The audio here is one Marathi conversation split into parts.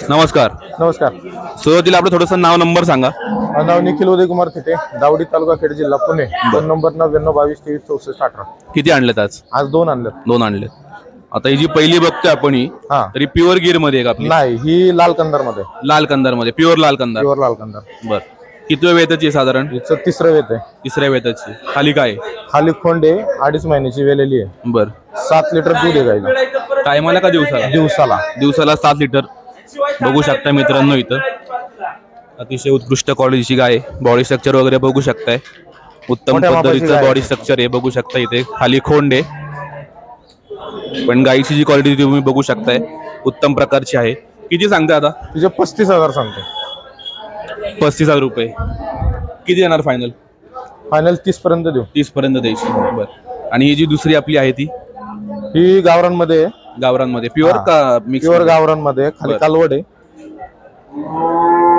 नमस्कार. नमस्कार. सुरुवातीला आपलं थोडंसं नाव नंबर सांगा. नाव निखिल उदयकुमार थिटे, दावडी तालुका खेड जिल्हा पुणे. Phone number 9922236418. किती आणलेत आज? आज 2 आणले. 2 आणलेत. आता ही जी पहिली बघतोय आपण ही तरी प्युअर गिर मध्ये आहे का? नाही, ही लाल कंदार मध्ये. लाल कंदार मध्ये, प्युअर लाल कंदार. प्युअर लाल कंदार. बर. किती वेताची आहे साधारण? हिचं तिसरं वेत आहे. तिसऱ्या वेताची. खाली काय आहे? खाली खोंडे 2.5 महिन्याची वेलेली आहे. बर. 7 लिटर दूध आहे गाईला. टायमाला का दिवसाला? दिवसाला. दिवसाला 7 लिटर. बघू शकता मित्रांनो, इथं अतिशय उत्कृष्ट क्वालिटीची गाय. बॉडी स्ट्रक्चर वगैरे बघू शकताय. उत्तम पद्धतीचं बॉडी स्ट्रक्चर आहे, बघू शकता. इथे खाली खोंड आहे, पण गायीची जी क्वालिटी तुम्ही बघू शकताय उत्तम प्रकारची आहे. किती सांगते आता? तिचे 35,000 सांगते. 35,000 रुपये. किती येणार फायनल? फायनल 30 पर्यंत देऊ. 30 पर्यंत द्यायची. बर. आणि ही जी दुसरी आपली आहे ती? ही गावरांमध्ये आहे. गावरांमध्ये प्युअर का मिक्स? प्युअर गावरांमध्ये. खाली कालवड आहे.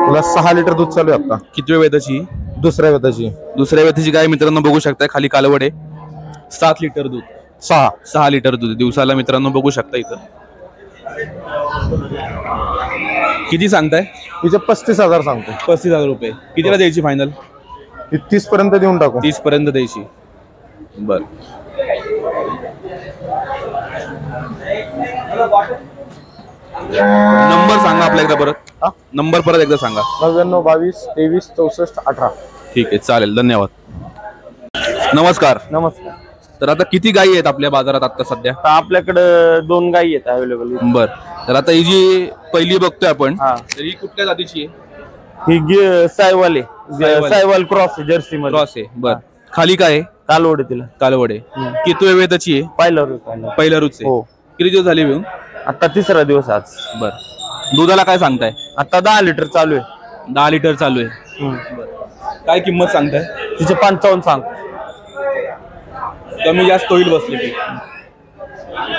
तुला 6 लिटर दूध चालू आहे आता. किती वेताची? दुसऱ्या वेताची. दुसऱ्या वेताची गाय मित्रांनो बघू शकताय. खाली कालवड आहे. 7 लिटर दूध. 6 लिटर दूध दिवसाला मित्रांनो बघू शकता. इथं किती सांगताय? तिचे 35,000 सांगतो. 35,000 रुपये. कितीला द्यायची फायनल? 30 पर्यंत देऊन टाकू. 30 पर्यंत द्यायची. बर. नंबर सांगा आपल्या एकदा परत. नंबर परत एकदा सांगा. 9922236418. ठीक आहे, चालेल. धन्यवाद. नमस्कार. नमस्कार. तर आता किती गायी आहेत आपल्या बाजारात आता सध्या? आपल्याकडे 2 गायी आहेत अवेलेबल. बर. तर आता ही जी पहिली बघतोय आपण, तर ही कुठल्या जातीची आहे? ही सायवाल क्रॉस जर्सी मध्ये. क्रॉस आहे. बर. खाली काय आहे? कालवड तिला. कालवड आहे. किती वेताची आहे? पहिला रूच आहे. किती दिवस झाले येऊन? आता 3रा दिवस आज. बर. दुधाला काय सांगताय? आता 10 लिटर चालू आहे. 10 लिटर चालू आहे. काय किंमत सांगताय? तिचे 55 सांग. कमी जास्त होईल बसली की?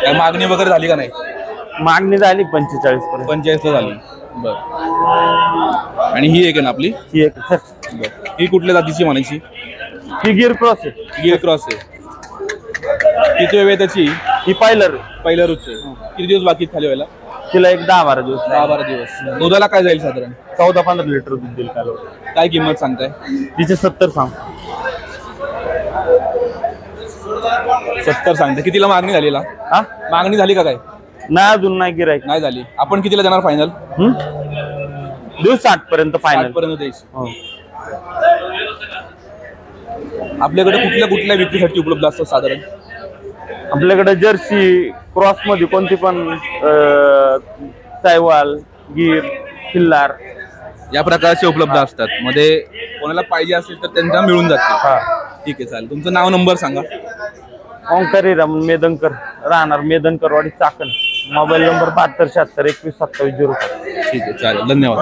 काय मागणी वगैरे झाली का नाही? मागणी झाली 45 पर्यंत. 45 ला झाली. बर. आणि ही एक आहे ना आपली? ही एक. ही कुठल्या जातीची म्हणायची? ही गिर क्रॉस आहे. गिर क्रॉस आहे. किती वेळ त्याची? ही पहिला रूच आहे. किती दिवस बाकी खाली व्हायला? तिला एक 10-12 दिवस. 10-12 दिवस. दुधाला काय जाईल साधारण? 14-15 लिटर दूध देईल कालवड. काय किंमत सांगताय? तिचे 70 सांग. 70 सांगते. कितीला मागणी झालीला? मागणी झाली का काय? नाही, अजून नाही गिरायक. नाही झाली. आपण कितीला देणार फायनल? देऊ 60 पर्यंत फायनल. 60 पर्यंत द्यायची. आपल्याकडे कुठल्या विक्रीसाठी उपलब्ध असतात साधारण? आपल्याकडे जर्सी क्रॉस मध्ये कोणती पण सायवाल, गिर, खिल्लार या प्रकारचे उपलब्ध असतात. मध्ये कोणाला पाहिजे असेल तर त्यांना मिळून जाते. ठीक आहे, चालेल. तुमचं नाव नंबर सांगा. ओंकारी रमण मेदनकर, राहणार मेदनकरवाडी, चाकण. Mobile number 7276212720. ठीक आहे, चालेल. धन्यवाद.